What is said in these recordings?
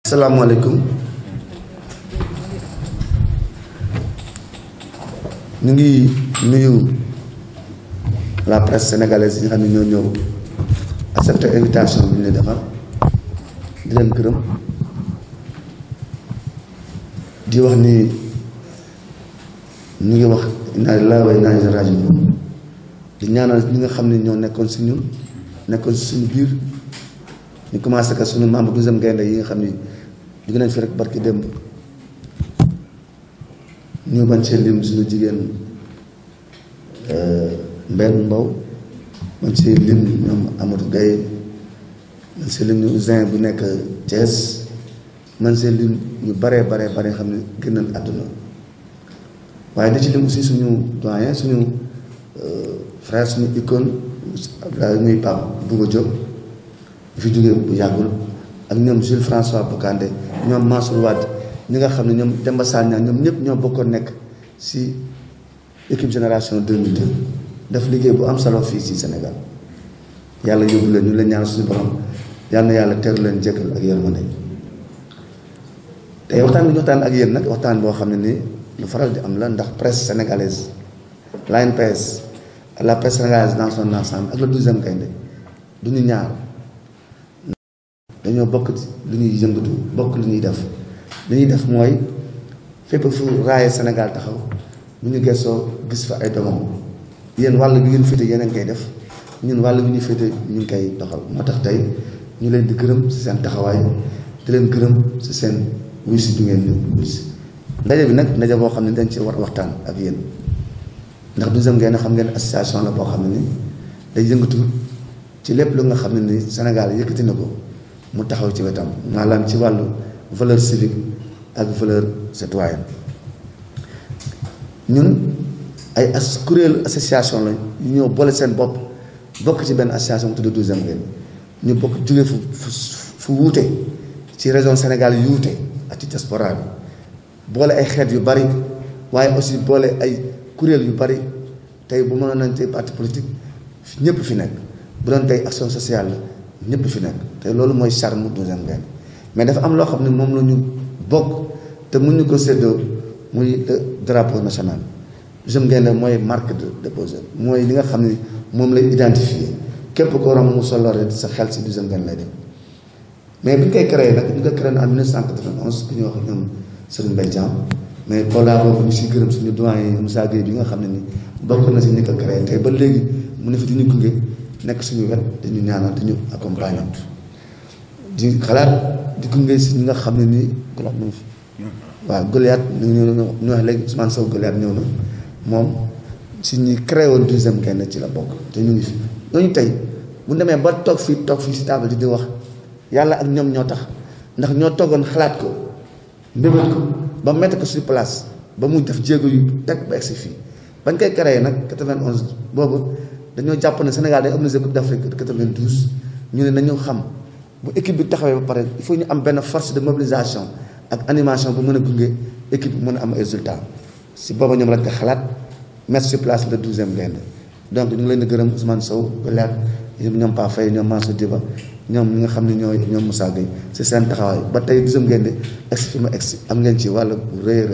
asalaamaaleykum ñu ngi nuyu la presse sénégalaise yi nga xam ne ñoo ñëw accepté invitation bi ñu leen defal di leen gërëm di wax ni ñu ngi wax inna lillahi wa inna ilayhi raaji'uun di ñaanal ñi nga xam ne ñoo nekkoon si ñun nekkoon si suñu biir ñu commencé ka suñu membre 12e gaynde yi nga xam ni jóge nañ fi rek barki démb ñu bañ see lim suñu jigéen Mbène Mbow man see lim ñoom Amadou Gaye man see lim ñu Ousin bu nekk Thiès man see lim ñu bare xam ne génn àdduna waaye di ci lim aussi suñu doyen suñu frère suñu icône Abdoulaye muy Pape Bouba Diop fi jógee bu yàggul ak ñoom Jules François Bocandé ñoom Mansour Wade ñi nga xam ne ñoom Demba Sagna ñoom ñëpp ñoo bokkoon nekk ci équipe génération 2002 def liggéey bu am solo fii ci Sénégal yàlla yóbbu leen ñu leen ñaanal suñu borom yàlla na yàlla teeru leen jëkkal ak yërmande tey waxtaan bi ñu waxtaan ak yéen nag waxtaan boo xam ne ni lu faral di am la ndax presse sénégalaise l'ANPS la presse sénégalaise dans son ensemble ak le 12e gaynde du ñu ñaar dañoo bokk lu ñuy yëngatu bokk lu ñuy def li ñuy def mooy fépp fu raaye Sénégal taxaw bu ñu gëstoo gis fa ay doomam yéen wàll bi ngeen féete yéen a ngi koy def ñun wàll bi ñu féete ñu ngi koy doxal moo tax tey ñu leen di gërëm ci seen taxawaay di leen gërëm ci seen wuy si bi ngeen ñu wuy si ndaje bi nag ndaje boo xam ne dañ ci war waxtaan ak yéen ndax 12e gaynde xam ngeen association la boo xam ne ni day yëngatu ci lépp lu nga xam ne ni Sénégal yëkkati na ko mu taxaw ci wetam maanaam ci wàllu valeur civique ak valeur citoyenne ñun ay kuréelu association la ñu ñëw boole seen bopp bokk ci benn association bu tudd 12e gaynde ñu bokk jóge fu wuute ci région Sénégal yu wuute ak ci diaspora bi boole ay xeet yu bari waaye aussi boole ay kuréel yu bari tey bu mënoon nañ tey parti politique ñëpp fi nekk bu doon tey action sociale la ñëpp fi nekk te loolu mooy charme 12e gaynde mais dafa am loo xam ne moom la ñu bokk te mun ñu ko séddoo muy drapeau national 12e gaynde mooy marque de déposé mooy li nga xam ne moom lay identifier képp ko romb mu solo rek sa xel si 12e gaynde lay dem mais bi ñu koy créé nag ñu ko créé en 1991 ku ñu wax ñoom Serigne Mbaye Thiam mais Kolda boobu ñu si gërëm suñu doyen Moussa Gueye bi nga xam ne ni bokk na si ñi ko créé tey ba léegi mu ne fi di ñu gunge nekk suñu wet dañu ñaanal dañu accompagner di xalaat di gunge si ñi nga xam ne nii Goliath ñu fi waaw Goliath ñu wax léegi Ousmane Sow Goliath ñëw na moom si ñi créé woon 12e gaynde ci la bokk te ñu ngi fi ñooñu tey bu demee ba toog fii si table di wax yàlla ak ñoom ñoo tax ndax ñoo toogoon xalaat ko mbébét ko ba mettre ko sur place ba mu def jéego yu teg ba egsi fii bañ koy créé nag 91 boobu dañoo jàpp ne Sénégal day organiser Coupe d'Afrique de 92 ñu ne nañu xam bu équipe bi taxawee ba pare il faut ñu am benn force de mobilisation ak animation bu mën a gunge équipe bi mën a am résultat si booba ñoom lañ ko xalaat mettre sur place le 12e gaynde donc ñu ngi leen di gërëm Ousmane Sow Goliath ñoom Pa Faye ñoom Mansour Diba ñoom ñi nga xam ne ñoom Moussa Gueye si seen taxawaay ba tey 12e gaynde egsi fi ma egsi am ngeen ci wàll bu rëy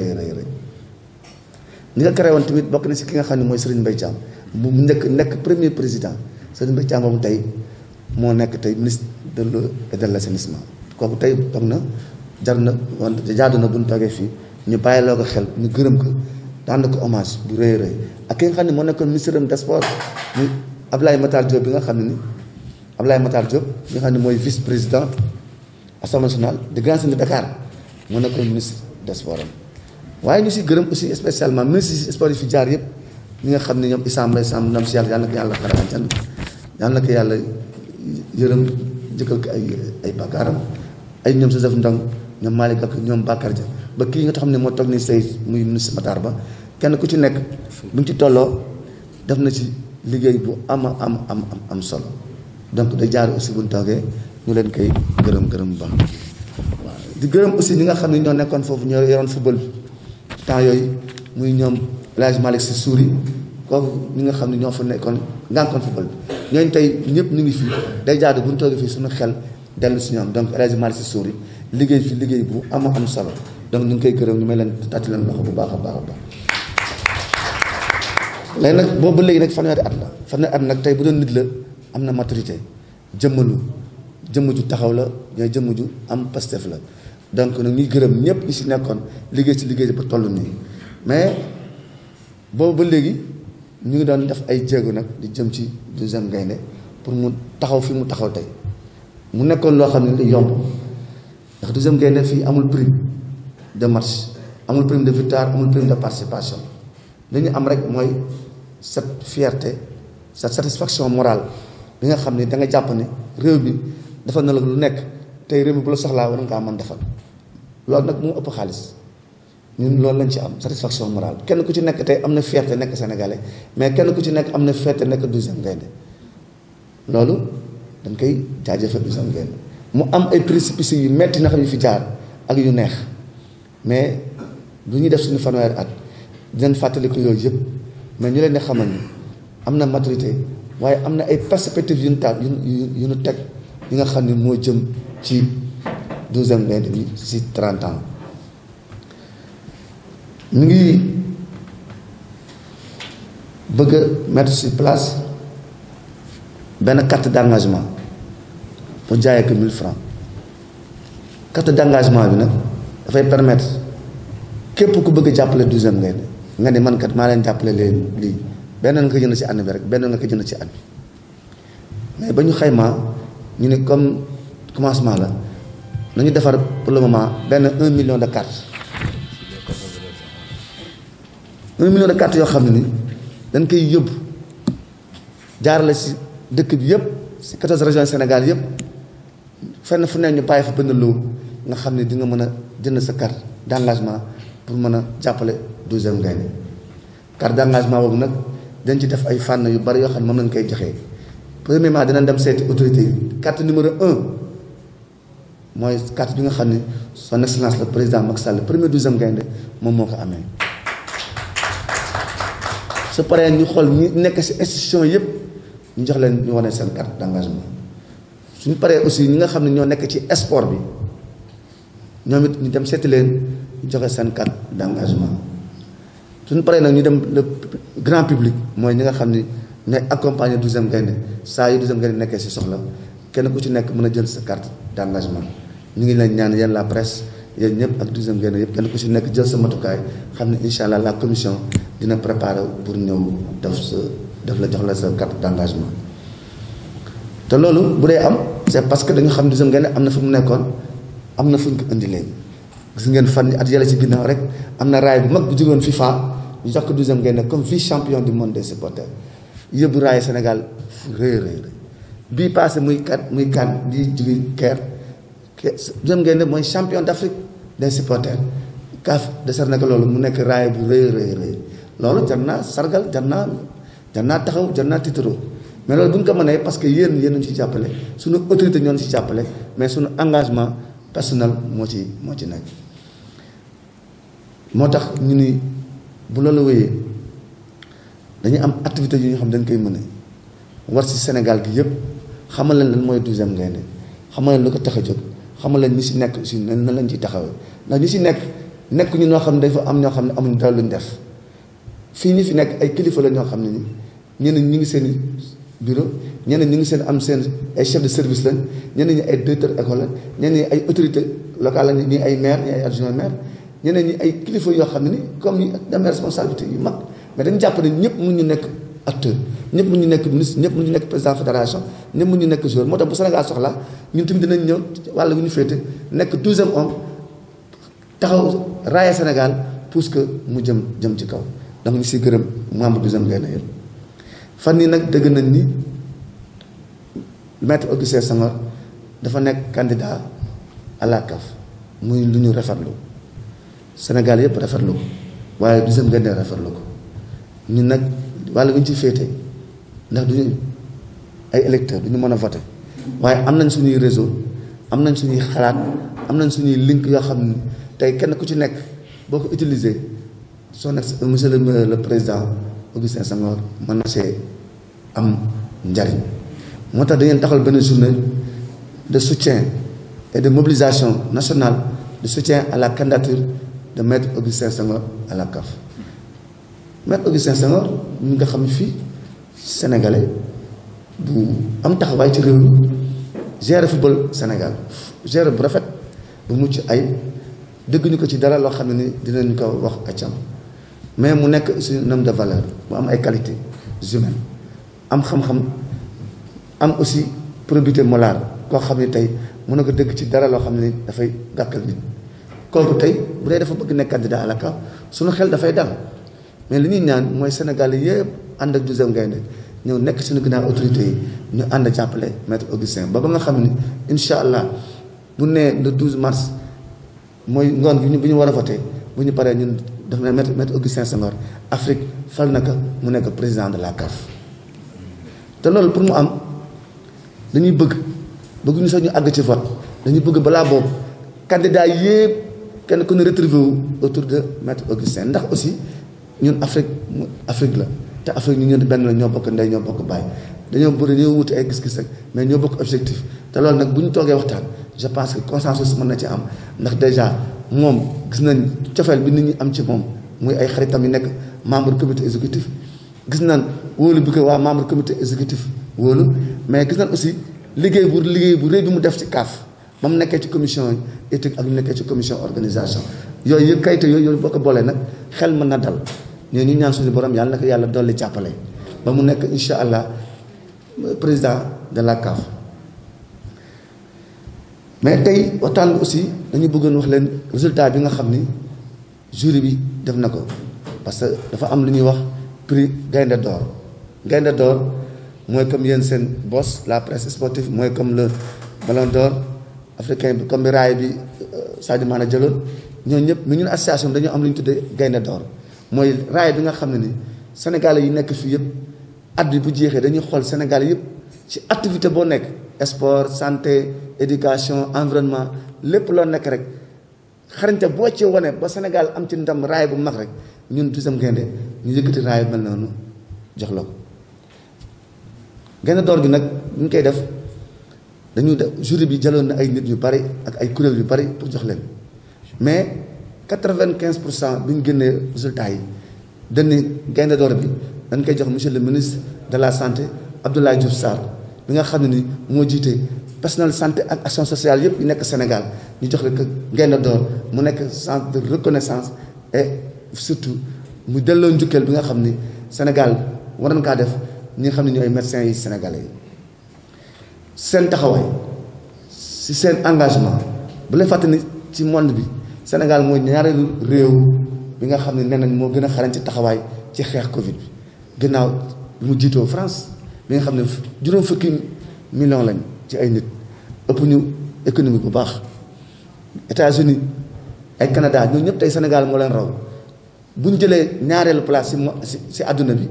ñi nga créé woon tamit bokk na si ki nga xam ne mooy Serigne Mbaye Thiam bu njëkk nekk premier président Serigne Mbaye Thiam boobu tey moo nekk tey ministre de l'eau et de l'assainissement kooku tey toog na jar na wante jaadu na bu ñu toogee fii ñu bàyyiloo ko xel ñu gërëm ko daan ko hommage bu rëy ak ki nga xam ne moo nekkoon ministre des sports muy Abdoulaye Matar Diop bi nga xam ne ni Abdoulaye Matar Diop bi nga xam ne mooy vice président assemblée nationale de Grand Serigne de Dakar moo nekkoon ministre des sports waaye ñu si gërëm aussi spécialement ministre si sport yi fi jaar yëpp ñi nga xam ne ñoom Issa Mbaye Samb ndam si yàlla na ko yàlla xarala can yàlla na ko yàlla yërëm jëkkal ko ay bakkaaram ay ñoom Joseph Ndong ñoom Malick Gakou ñoom Bakar Dia ba kii nga xam ne moo toog ni say muy ministre Matar Ba kenn ku ci nekk buñ ci tolloo def na ci liggéey bu am solo donc da jaar aussi buñ toogee ñu leen koy gërëm bu baax waaw di gërëm aussi ñi nga xam ne ñoo nekkoon foofu ñoo yoroon football temps yooyu muy ñoom El Hadj Malick Sy Souris kooku ñi nga xam ne ñoo fa nekkoon ngànkoon football bi ñooñu tey ñëpp ñu ngi fii day jaadu bu ñu toogee fii suñu xel dellu si ñoom donc El Hadji Malick Sy Souris liggéey fi liggéey bu am solo donc ñu ngi koy gërëm ñu may leen tàcc leen loxo bu baax a baax a baax. léegi nag boobu ba léegi nag fanweeri at nag tey bu doon nit la am na maturité jëmm ju taxaw la ñooy jëmm ju am pastef la donc nag ñuy gërëm ñëpp ñi si nekkoon liggéey si liggéey ba toll nii mais boobu ba léegi ñu ngi doon def ay jéego nag di jëm ci 12e Gaïndé pour mu taxaw fi mu taxaw tey mu nekkoon loo xam ne li yomb ndax 12e Gaïndé fii amul prime de match amul prime de victoire amul prime de participation li ñu am rek mooy cette fierté cette satisfaction morale bi nga xam ne da nga jàpp ne réew mi defal na la lu nekk tey réew mi bu la soxlaa war ngaa mën defal loolu nag moo ëpp xaalis ñun loolu lañ ci am satisfaction morale kenn ku ci nekk tey am na fierté nekk sénégalais mais kenn ku ci nekk am na fierté nekk 12e Gaïndé loolu dañ koy jaajëfal 12e Gaïndé mu am ay précipices yu metti na xam yu fi jaar ak yu neex mais bu ñuy def suñu fanweeri at dinañ fàttaliku yooyu yëpp mais ñu leen di xamal ni am na maturité waaye am na ay perspectives yu ñu taal yu ñu teg yi nga xam ne moo jëm ci 12e Gaïndé bi si 30 ans ñu ngi bëgg a mettre sur place benn carte d'engagement mu jaayee ko 1000 francs carte d'engagement bi nag dafay permettre képp ku bëgg a jàppale 12e Gaïndé nga ne man kat maa leen jàppale leen lii benn nga ko jënd ci ànd bi rek benn nga ko jënd ci at bi mais ba ñu xaymaa ñu ne comme commencement la nañu defar pour le moment benn 1 million de cartes 1 million de cartes yoo xam ne ni dañ koy yóbbu jaarale si dëkk bi yëpp si 14 régions Sénégal yëpp fenn fu ne ñu bàyyi fa benn loo nga xam ne di nga mën a jënd sa carte d'engagement pour mën a jàppale 12e Gaïndé carte d'engagement boobu nag dañ ci def ay fànn yu bari yoo xam ne moom lañ koy joxee premièrement dinañ dem seeti autorité yi carte numéro 1 mooy carte bi nga xam ne son excellence le président Macky Sall premier 12e Gaïndé moom moo ko amee su paree ñu xool ñi nekk ci institution yëpp ñu jox leen ñu wane seen carte d'engagement suñu paree aussi ñi nga xam ne ñoo nekk ci sport bi ñoom it ñu dem seeti leen ñu joxe seen carte d'engagement suñu paree nag ñu dem le grand public mooy ñi nga xam ni ñooy accompagner 12e Gaïndé saa yu 12e Gaïndé nekkee ci soxla kenn ku ci nekk mën a jël sa carte d'engagement ñu ngi leen ñaan yéen la presse yéen ñëpp ak 12e Gaïndé yëpp kenn ku ci nekk jël sa matukaay xam ne incha allah la commission dina préparer pour ñëw def la jox la sa carte d'engagement te loolu bu dee am c'est parce que dañu xam 12e Gaïndé am na fu mu nekkoon am na fu ñu ko indi léegi gis ngeen fan yi at yàlla ci ginnaaw rek am na raay bu mag bu jógoon FIFA ñu jox ko 12e Gaïndé comme vice champion du monde des supporters yóbbu raay Sénégal fu rëy bii passé muy kan di jóge Caire 12e Gaïndé mooy champion d'Afrique des supporters CAF décerné ko loolu mu nekk raay bu rëy loolu jar naa sargal jar naa taxaw jar naa tiitaroo mais loolu bu ñu ko mënee parce que yéen ñu ci jàppale suñu autorité ñoo ci jàppale mais suñu engagement personnel moo ci nekk moo tax ñu ni bu loolu wéyee dañuy am activité yu ñu xam dañ koy mëne war ci Sénégal gi yëpp xamal leen lan mooy 12e Gaïndé xamal leen lu ko tax a jóg xamal leen ñi si nekk aussi nan lañ ciy taxawee ndax ñi si nekk ñu ñoo xam ne dafa am ñoo xam ne amuñu dara luñ def fii ñi fi nekk ay kilifa la ñoo xam ne ni ñeneen ñi ngi seen bureau ñeneen ñi ngi seen am seen ay chef de service lañ ñeneen ñi ay directeur école lañ ñeneen ñi ay autorité locale lañ ñi ay maire ñi ay adjoint maire ñeneen ñi ay kilifa yoo xam ne ni comme ni dem responsabilité yu mag mais dañu jàpp ne ñëpp mun ñu nekk acteur ñëpp mun ñu nekk ministre ñëpp mun ñu nekk président fédération ñëpp mun ñu nekk joueur moo tax bu Sénégal soxla ñun tamit dinañ ñëw wàlla bu ñu féete nekk 12e homme taxaw raaye Sénégal pour que mu jëm ci kaw donc ñu si gërëm membre 12e Gaïndé yëpp fan nii nag dëgg nañ ni maître Augustin Senghor dafa nekk candidat à la CAF muy lu ñu rafetlu Sénégal yëpp rafetlu ko waaye 12e Gaïndé rafetlu ko ñun nag wàlla bu ñu ci féete ndax duñu ay électeurs duñu mën a voter waaye am nañ suñuy réseau am nañ suñuy xalaat am nañ suñuy link yoo xam ne tey kenn ku ci nekk boo ko utiliser son ex monsieur le président Augustin Senghor mën na see am njariñ moo tax dañu taxal benn journée de soutien et de mobilisation nationale de soutien à la candidature de Maître Augustin Senghor à la CAF. Maître Augustin Senghor ñu nga xam fii sénégalais bu am taxawaay ci réew mi gérer football Sénégal gérer bu rafet bu mucc ay dégguñu ko ci dara loo xam ne ni dinañ ko wax accam mais mu nekk aussi un homme de valeur mu am ay qualités humaines am xam-xam am aussi probité morale koo xam ne tey mën na ko dégg ci dara loo xam ne ni dafay gàkkal nit kooku tey bu dee dafa bëgg nekk candidat à la CAF suñu xel dafay dal mais li ñuy ñaan mooy Sénégal yëpp ànd ak 12e Gaïndé ñëw nekk suñu ginnaaw autorité yi ñu ànd jàppale Maître Augustin ba nga xam ni incha allah bu nee le 12 mars mooy ngoon bi ñu war a voté bu ñu paree ñun def na Maître Augustin Senghor Afrique fal na ko mu nekk président de la CAF te loolu pour mu am dañuy bëgguñu sax ñu àgg ci vote dañuy bëgg balaa boobu candidat yëpp kenn ku ne retrouvé wu autour de Maître Augustin ndax aussi ñun Afrique la te Afrique ñu ñun benn la ñoo bokk ndey ñoo bokk baay dañoo wuti ay gis-gis rek mais ñoo bokk objectif te loolu nag bu ñu toogee waxtaan je pense que consensus mën na ci am ndax déjà moom gis nañ cofeel bi nit ñi am ci moom muy ay xaritam yi nekk membre comité exécutif gis nañ wóolu bi ko waa membre comité exécutif wóolu mais gis nañ aussi liggéey bu rëy bi mu def ci CAF ba mu nekkee ci commission éthique ak mu nekkee ci commission organisation yooyu yëpp kayite yooyu boo ko boolee nag xel mën na dal ñoo ñu ñaan suñu borom yàlla na ko yàlla dolli jàppale ba mu nekk incha allah président de la CAF. mais tey waxtaan bi aussi dañu bëggoon wax leen résultat bi nga xam ni jury bi def na ko parce que dafa am lu ñuy wax prix Gaïndé d'or Gaïndé d'or mooy comme yéen seen boss la presse sportive mooy comme le ballon d'or africain bi comme bi raay bi Sadio Mané jëloon ñooñu ñëpp mais ñun association dañoo am lu ñu tuddee Gaïndé d'or mooy raay bi nga xam ne ni Sénégalais yi nekk fii yëpp at bi bu jeexee dañuy xool Sénégalais yëpp ci activité boo nekk sport santé éducation environnement lépp loo nekk rek xarañte boo ci wane ba Sénégal am ci ndam raay bu mag rek ñun 12e Gaïndé ñu yëkkati raay bu mel noonu jox la ko Gaïndé d'or gi nag bu ñu koy def dañu def jury bi jëloon na ay nit yu bari ak ay kuréel yu bari pour jox leen mais 95% bi ñu génnee résultats yi dañ ne Gaïndé d'or bi dañ koy jox monsieur le ministre de la santé Abdoulaye Diouf Sarr bi nga xam ne ni moo jiite personnel santé ak action sociale yëpp yu nekk Sénégal ñu jox la ko Gaïndé d'or mu nekk centre de reconnaissance et surtout mu delloo njukkeel bi nga xam ni Sénégal war nañ kaa def ñi nga xam ne ñooy médecins yi sénégalais yi seen taxawaay si seen engagement bu leen fàtte ni ci monde bi Sénégal mooy ñaareelu réew bi nga xam ne nee nañ moo gën a xarañ ci taxawaay ci xeex Covid bi gannaaw bi mu jiitoo France bi nga xam ne juróom fukki millions lañ ci ay nit ëpp ñu économie bu baax États-Unis ay Canada ñoo ñëpp tey Sénégal moo leen raw bu ñu jëlee ñaareelu place si àdduna bi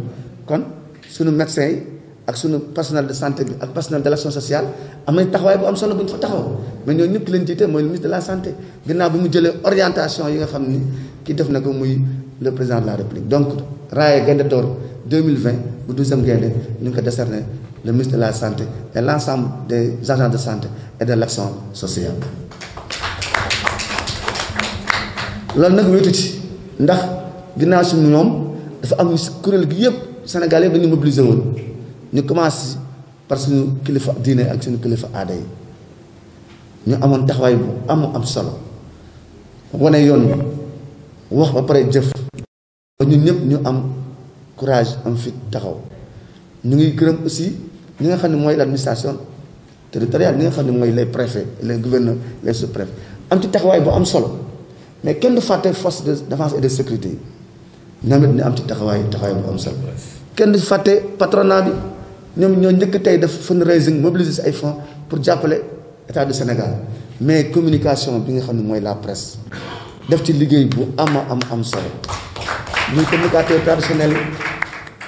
kon suñu médecins yi ak suñu personnel de santé bi ak personnel de l'action sociale am nañ taxawaay bu am solo bu ñu fa taxaw mais ñoo ñëpp ki leen jiite mooy le ministre de la santé gannaaw bi mu jëlee orientation yi nga xam ni kii def na ko muy le président de la République donc raaya Gaïndé d'or 2020 bu 12e Gaïndé ñu ngi ko décerné le ministre de la santé et l'ensemble des agents de santé et de l'action sociale. loolu nag wéetu ci ndax ginnaaw si ñoom dafa am kuréel gi yëpp Sénégal yëpp dañu mobiliser woon ñu commencé par suñu kilifa diine ak suñu kilifa aada yi ñu amoon taxawaay bu am solo wane yoon bi wax ba pare jëf ba ñun ñëpp ñu am courage am fit taxaw ñu ngi gërëm aussi ñi nga xam ne mooy l'administration territoriale ñi nga xam ne mooy les préfets les gouverneurs les sous-préfets am ci taxawaay bu am solo mais kenn du fàtte force de défense et de sécurité ñoom it ñu am ci taxawaay bu am solo kenn du fàtte patronat bi ñoom ñoo njëkk tey def fundraising mobiliser ay fonds pour jàppale état du Sénégal mais communication bi nga xam ne mooy la presse def ci liggéey bu am solo muy communicateur traditionnel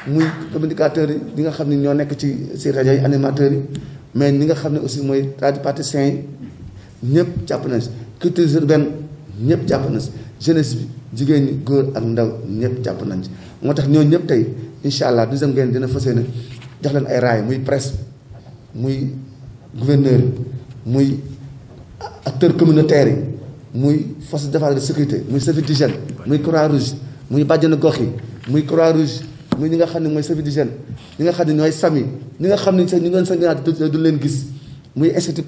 muy communicateur yi nga xam ne ñoo nekk ci rajo yi animateurs yi mais ñi nga xam ne aussi mooy radiopathiciens yi ñëpp jàpp nañ si culture urbaine ñëpp jàpp nañ si jeunesse bi jigéen ñi góor ak ndaw ñëpp jàpp nañ ci moo tax ñoo ñëpp tey incha allah 12e Gaïndé dina fas yéene jox leen ay raay muy presse muy gouverneur muy acteurs communautaires yi muy force de défense de sécurité muy service d'hygiène muy Croix-Rouge muy bàjjenu gox yi muy Croix-Rouge muy ñi nga xam ne mooy service d'hygiène ñi nga xam ne ñooy SAMI ñi nga xam ne sax ñu ngeen sax du leen gis muy institut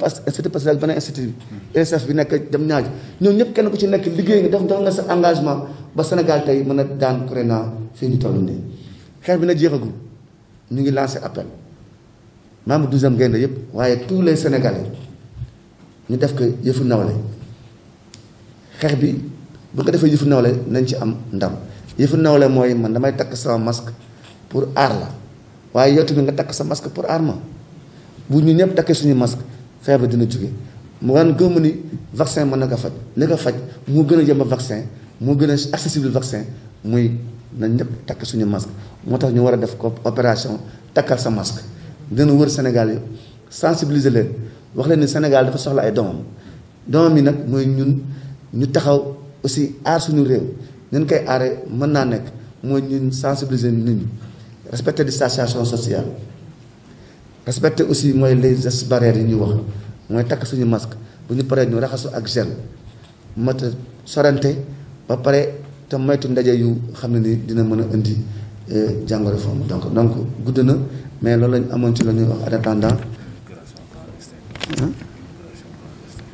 pastorale beneen institut ISF bi nekk dem ñaaj ñoom ñëpp kenn ku ci nekk liggéey nga def nga sa engagement ba Sénégal tey mën a daan corona fii ñu toll nii xeex bi na jeexagul ñu ngi lancé appel membre 12e Gaïndé yëpp waaye tous les Sénégalais ñu def ko yëfu nawle xeex bi bu ko defee yëfu nawle nañ ci am ndam yëfu nawle mooy man damay takk sama masque pour aar la waaye yow tamit nga takk sa masque pour aar ma bu ñu ñëpp takkee suñu masque feebar dina jóge mu wan gëmm ni vaccin mën na ko faj li ko faj moo gën a yomb vaccin moo gën a accessible vaccin muy na ñëpp takk suñu masque moo tax ñu war a def ko opération takkal sa masque dina wër Sénégal yëpp sensibiliser leen wax leen ni Sénégal dafa soxla ay doomam yi nag mooy ñun ñu taxaw aussi aar suñu réew ñun koy aaree mën naa nekk mooy ñun sensibiliser nit ñi respecter distanciation sociale respecter aussi mooy les gestes barrières yi ñuy wax mooy takk suñu masque bu ñu paree ñu raxasu ak gel mata sorante ba pare te moytu ndaje yu xam ne ni dina mën a indi jàngoro foofu donc gudd na mais loolu lañ amoon ci la ñuy wax en attendant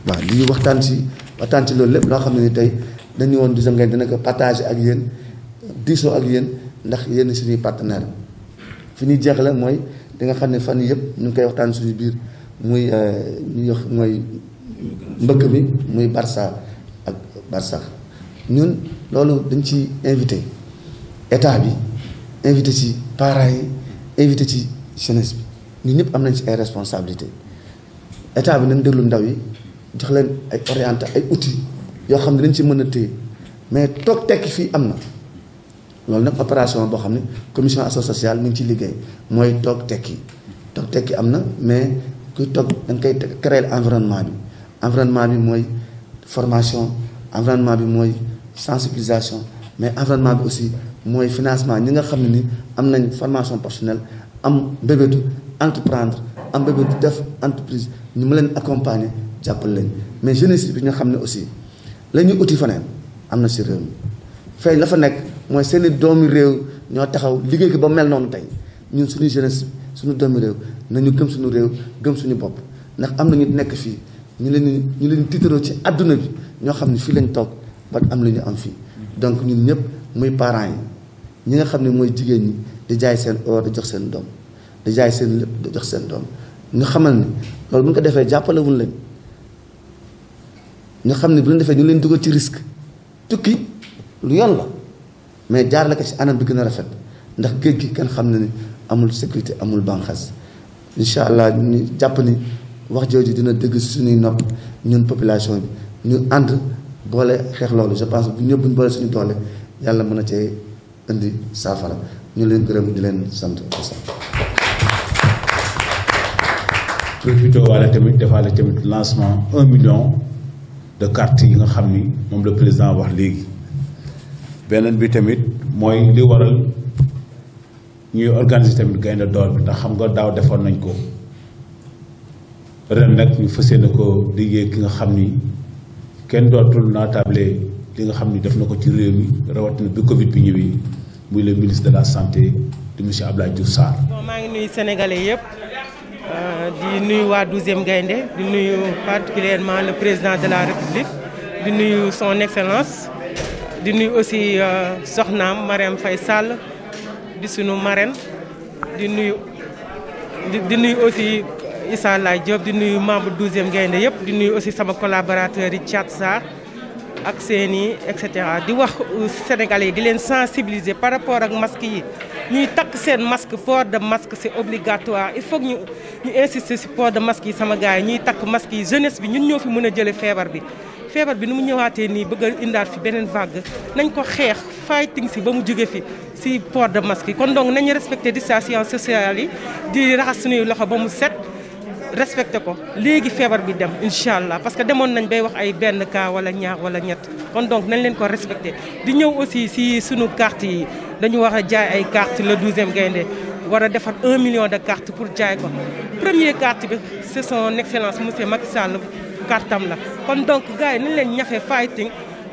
waaw li ñu waxtaan ci loolu lépp loo xam ne ni tey dañu woon 12e Gaïndé dina ko partager ak yéen diisoo ak yéen ndax yéen suñuy partenaire fi ñuy jeexale mooy di nga xam ne fan yëpp ñu ngi koy waxtaan suñu biir muy ñuy wax mooy mbëkk mi muy Barça ak Barsax ñun loolu dañ ci invité état bi invité ci parents yi invité ci jeunesse bi ñun ñëpp am nañ ci ay responsabilité état bi nañ déglu ndaw yi jox leen ay orienté ay outils yoo xam ne dañ ci mën a téye mais toog tekki fii am na loolu nag opération boo xam ne commission action sociale mi ngi ciy liggéey mooy toog tekki am na mais kuy toog da nga koy créer environnement bi mooy formation environnement bi mooy sensibilisation mais environnement bi aussi mooy financement ñi nga xam ne ni am nañ formation professionnelle am mbébétu entreprendre am mbébétu def entreprise ñu ma leen accompagner jàppal leen mais jeunesse bi ñu xam ne aussi la ñuy uti faneen am na si réew mi fay la fa nekk mooy seeni doomi réew ñoo taxaw liggéey ko ba mel noonu tey ñun suñu jeunesse suñu doomi réew nañu gëm suñu réew gëm suñu bopp ndax am na ñu nekk fii ñu leen tiitaroo ci àdduna bi ñoo xam ne fii lañ toog ba am lu ñu am fii donc ñun ñëpp muy parents yi ñi nga xam ne mooy jigéen ñi di jaay seen or di jox seen doom di jaay seen lépp di jox seen doom ñu xamal ni loolu bu ñu ko defee jàppalewuñ leen ñu xam ne bu ñu defee ñu leen dugal ci risque tukki lu yoon la mais jaarale ko ci anam bi gën a rafet ndax géej gi kenn xam ne ni amul sécurité amul banqaas incha allah ñu jàpp ni wax jooju dina dëgg si suñuy nopp ñun population bi ñu ànd boole xeex loolu je pense bu ñëpp bu ñu boole suñu doole yàlla mën a cee indi saafara ñu leen gërëm di leen sant. profité wala tamit defaale tamit lancement 1 million de cartes yi nga xam ni moom le président wax léegi beneen bi tamit mooy li waral ñuy organiser tamit Gaïndé d'or bi ndax xam nga daaw defoon nañ ko ren nag ñu fas yéene ko liggéey ki nga xam ni kenn dootul naatable li nga xam ni def na ko ci réew mi rawatina bi Covid bi ñëwee muy le ministre de la santé di monsieur Abdoulaye Diouf Sarr. maa ngi nuyu sénégalais yëpp di nuyu waa 12e Gaïndé di nuyu particulièrement le président de la république di nuyu son excellence di nuyu aussi soxnaam Marième Faye Sall di sunu marraine di nuyu aussi Issa Laye Diop di nuyu membre 12e Gaïndé yëpp di nuyu aussi sama collaborateur yi Thiat Sarr ak seeni et cetera di wax sénégalais yi di leen sensibiliser par rapport ak masque yi ñuy takk seen masque port de masque c'est obligatoire il faut que ñu insister ci port de masque yi sama gars yi ñuy takk masque yi jeunesse bi ñun ñoo fi mën a jëlee feebar bi nu mu ñëwaatee nii bëgg a indaat fi beneen vague nañ ko xeex fighting si ba mu jóge fi ci port de masque yi kon donc nañu respecter distanciation sociale yi di raxas suñuy loxo ba mu set respecté ko léegi feebar bi dem incha allah parce que demoon nañ bay wax ay benn cas wala ñaar wala ñett kon donc nañ leen ko respecté di ñëw aussi si sunu carte yi dañu war a jaay ay carte le 12e Gaïndé war a defar 1 million de cartes pour jaay ko première carte bi c'est son excellence monsieur Macky Sall kartam la kon donc gars yi nañ leen ñafe fighting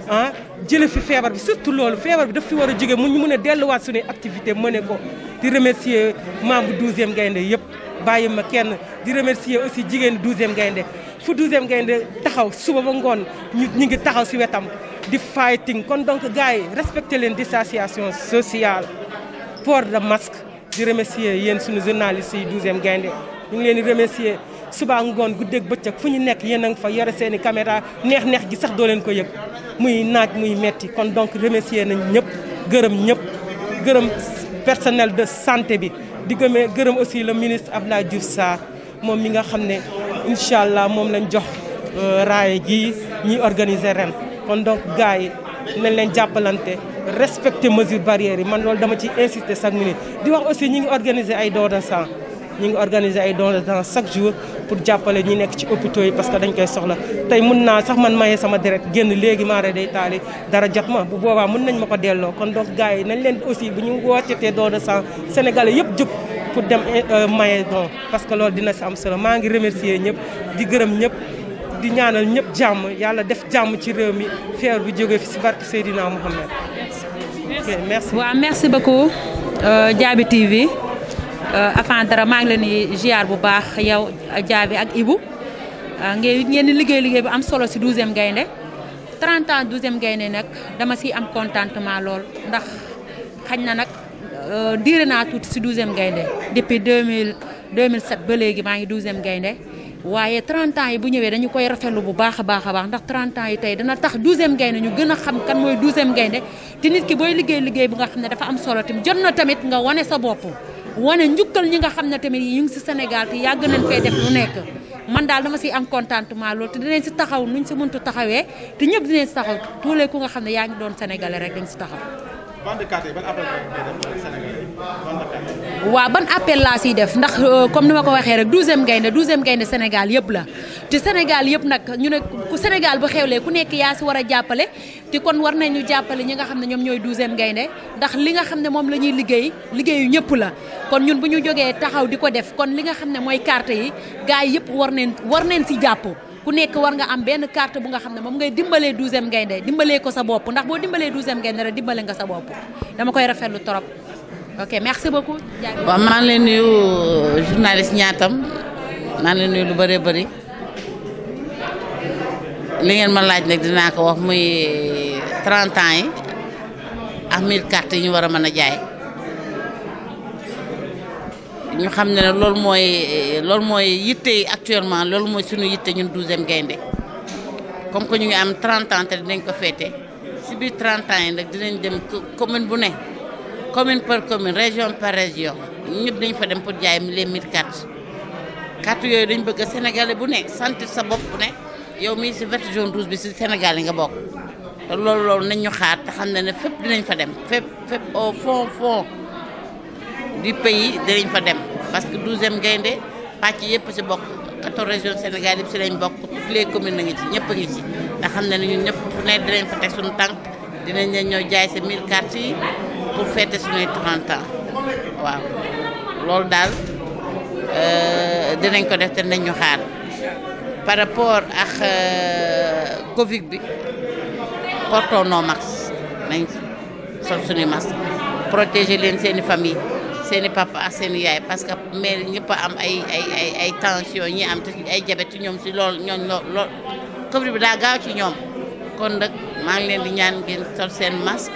ah jële fi feebar bi surtout loolu feebar bi daf fi war a jóge mu ñu mën a delluwaat suñuy activité mëne ko di remercier membre 12e gaynde yëpp bàyyi ma kenn di remercier aussi jigéen 12e gaynde fu 12e gaynde taxaw suba ba ngoon ñu ngi taxaw si wetam di fighting kon donc gars yi respecté leen distanciation sociale port de masque di remercier yéen suñu journalistes yi 12e gaynde ñu ngi leen di remercier suba ngoon guddeeg bëccëg fu ñu nekk yéen a ngi fa yore seen i caméra neex-neex gi sax doo leen ko yëg muy naaj muy metti kon donc remercier nañ ñëpp gërëm personnel de santé bi di gërëm aussi le ministre Abdoulaye Diouf Sarr moom mi nga xam ne incha allah moom lañ jox raaye gi ñuy organiser ren kon donc gars yi nañ leen jàppalante respecter mesures barrières yi man loolu dama ci insister chaque minute di wax aussi ñi ngi organiser ay dons de sang ñi ngi organiser ay dons de sang chaque jour pour jàppale ñi nekk ci hôpitaux yi parce que dañ koy soxla tey mun naa sax man maye sama deret génn léegi maare day taali dara jot ma bu boobaa mun nañ ma ko delloo kon donc gars yi nañ leen aussi bu ñu wootetee don de sang sénégalais yëpp jóg pour dem maye don parce que loolu dina si am solo maa ngi remercier ñëpp di gërëm ñëpp di ñaanal ñëpp jàmm yàlla def jàmm ci réew mi feer bu jógee fi si barke Seydina Mohamed. Merci. waaw merci beaucoup Diaby TV avant dara maa ngi leen di ziar bu baax yow Diaby ak Ibou ngeen di liggéey bu am solo si 12e gaynde 30 ans 12e gaynde nag dama siy am contentement lool ndax xañ na nag diire naa tuuti si 12e gaynde depuis 2007 ba léegi maa ngi 12e gaynde waaye 30 ans yi bu ñëwee dañu koy rafetlu bu baax a baax ndax 30 ans yi tey dana tax 12e gaynde ñu gën a xam kan mooy 12e gaynde te nit ki booy liggéey bu nga xam ne dafa am solo tamit jot na tamit nga wane sa bopp wane njukkal ñi nga xam ne tamit ñu ngi si Sénégal te yàgg nañ fay def lu nekk man daal dama siy am contentement loolu te dinañ si taxaw nuñ si mëntu taxawee te ñëpp dinañ si taxaw tous les ku nga xam ne yaa ngi doon sénégalais rek dañ si taxaw. waaw ban appel laa siy def ndax comme ni ma ko waxee rek 12e gaynde Sénégal yëpp la te Sénégal yëpp nag ñu ne ku Sénégal bu xewlee ku nekk yaa si war a jàppale te kon war nañu jàppale ñi nga xam ne ñoom ñooy 12e gaynde ndax li nga xam ne moom la ñuy liggéeyu ñëpp la kon ñun bu ñu jógee taxaw di ko def kon li nga xam ne mooy carte yi gars yi yëpp war neen si jàpp ku nekk war nga am benn carte bu nga xam ne moom ngay dimbalee 12e gaynde dimbalee ko sa bopp ndax boo dimbalee 12e gaynde rek dimbale nga sa bopp dama koy rafetlu trop ok merci beaucoup. waaw maa ngi leen nuyu journaliste ñaatam maa ngi leen nuyu lu bëree bëri li ngeen ma laaj nag dinaa ko wax muy 30 ans yi ak 1000 cartes yi ñu war a mën a jaay ñu xam ne loolu mooy yitte yi actuellement loolu mooy suñu yitte ñun 12e gaynde comme que ñu ngi am 30 ans te dinañ ko féete si biir 30 ans yi nag dinañ dem commune bu ne commune par commune région par région ñëpp dañ fa dem pour jaay les 1000 cartes yooyu dañ bëgg Sénégalais bu ne sentir sa bopp bu ne yow mii si vert jaune rouge bi si Sénégal yi nga bokk te loolu nañ ñu xaar te xam ne fépp dinañ fa dem fépp au fond du pays dinañ fa dem parce que 12e gaynde pàcc yëpp si bokk 14 régions Sénégal yëpp si lañ bokk toutes les communes a ngi ci ñëpp a ngi ci nga xam ne ñun ñëpp fu ne dinañ fa teg suñu tànk dinañ leen ñëw jaay sa 1000 cartes yi pour fêter suñuy 30 ans waaw loolu daal dinañ ko def te nañ ñu xaar par rapport ak Covid bi portons nos masques nañ sol suñuy masques protéger leen seeni famille seeni papa ak seeni yaay parce que mère ñëpp a am ay tension ñi am te ay diabète ci ñoom si loolu lool Covid bi daa gaaw ci ñoom kon nag maa ngi leen di ñaan ngeen sol seen masque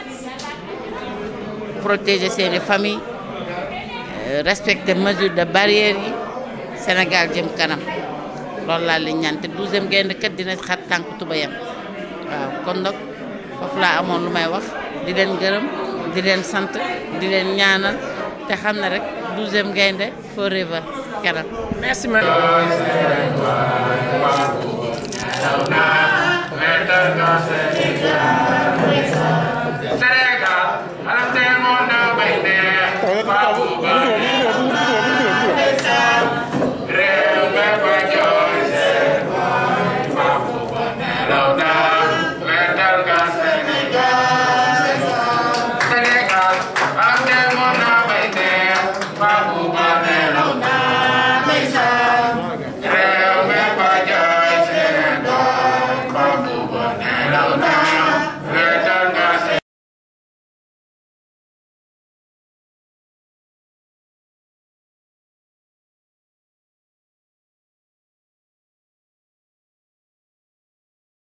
protéger seeni famille respecter mesures de barrière yi Sénégal jëm kanam loolu laa leen ñaan te 12e gaynde kat dina xar tànk tubayam waaw kon nag foofu laa amoon lu may wax di leen gërëm di leen sant di leen ñaanal te xam ne rek 12e gaynde forever kanam. Merci Sénégal Sénégal